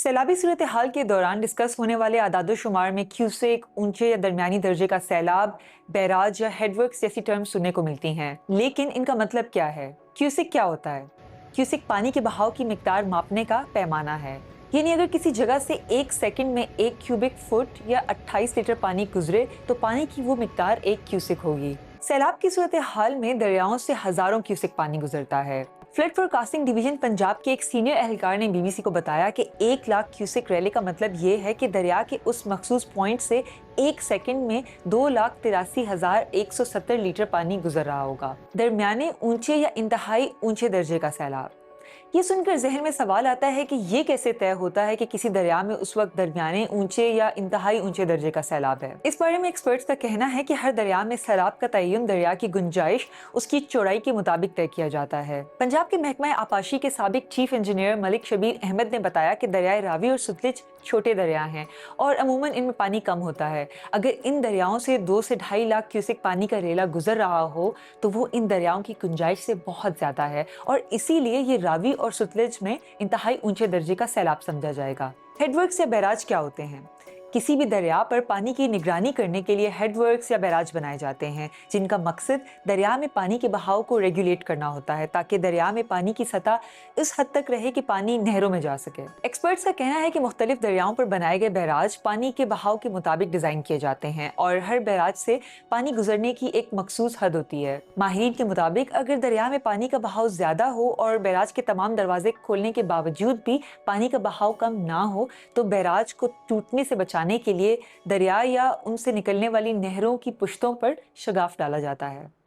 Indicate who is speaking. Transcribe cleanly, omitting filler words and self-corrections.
Speaker 1: سیلابی صورتحال کے دوران ڈسکس ہونے والے اعداد و شمار میں کیوسیک، اونچے یا درمیانی درجے کا سیلاب، بیراج یا ہیڈ ورکس جیسی ٹرم سننے کو ملتی ہیں، لیکن ان کا مطلب کیا ہے؟ کیوسیک کیا ہوتا ہے؟ کیوسیک پانی کے بہاؤ کی مقدار ماپنے کا پیمانہ ہے، یعنی اگر کسی جگہ سے ایک سیکنڈ میں 1 کیوبک فٹ یا 28 لیٹر پانی گزرے تو پانی کی وہ مقدار 1 کیوسک ہوگی۔ سیلاب کی صورتحال میں دریاؤں سے ہزاروں کیوسک پانی گزرتا ہے۔ Flood forecasting division Punjab کے ایک سینئر اہلکار نے BBC کو بتایا کہ 1 لاکھ کیوسک ریلی کا مطلب یہ ہے کہ دریا کے اس مخصوص پوائنٹ سے ایک سیکنڈ میں 2,83,170 لیٹر پانی گزر رہا ہوگا۔ درمیانے، اونچے یا انتہائی اونچے درجے کا سیلاب، یہ سن کر ذہن میں سوال آتا ہے کہ یہ کیسے طے ہوتا ہے کہ کسی دریا میں اس وقت درمیانے، اونچے یا انتہائی اونچے درجے کا سیلاب ہے۔ اس بارے میں ایکسپرٹس کا کہنا ہے کہ ہر دریا میں سیلاب کا تعین دریا کی گنجائش، اس کی چوڑائی کے مطابق طے کیا جاتا ہے۔ پنجاب کے محکمہ آبپاشی کے سابق چیف انجینئر ملک شبیر احمد نے بتایا کہ دریائے راوی اور ستلج چھوٹے دریا ہیں اور عموماً ان میں پانی کم ہوتا ہے۔ اگر ان دریاؤں سے 2 سے 2.5 لاکھ کیوسک پانی کا ریلا گزر رہا ہو تو وہ ان دریاؤں کی گنجائش سے بہت زیادہ ہے اور اسی لیے یہ راوی اور ستلج میں انتہائی اونچے درجے کا سیلاب سمجھا جائے گا۔ ہیڈ ورکس یا بیراج کیا ہوتے ہیں؟ کسی بھی دریا پر پانی کی نگرانی کرنے کے لیے ہیڈ ورکس یا بیراج بنائے جاتے ہیں، جن کا مقصد دریا میں پانی کے بہاؤ کو ریگولیٹ کرنا ہوتا ہے تاکہ دریا میں پانی کی سطح اس حد تک رہے کہ پانی نہروں میں جا سکے۔ ایکسپرٹس کا کہنا ہے کہ مختلف دریاؤں پر بنائے گئے بیراج پانی کے بہاؤ کے مطابق ڈیزائن کیے جاتے ہیں اور ہر بیراج سے پانی گزرنے کی ایک مخصوص حد ہوتی ہے۔ ماہرین کے مطابق اگر دریا میں پانی کا بہاؤ زیادہ ہو اور بیراج کے تمام دروازے کھولنے کے باوجود بھی پانی کا بہاؤ کم نہ ہو تو بیراج کو ٹوٹنے سے بچانے کے لیے دریا یا ان سے نکلنے والی نہروں کی پشتوں پر شگاف ڈالا جاتا ہے۔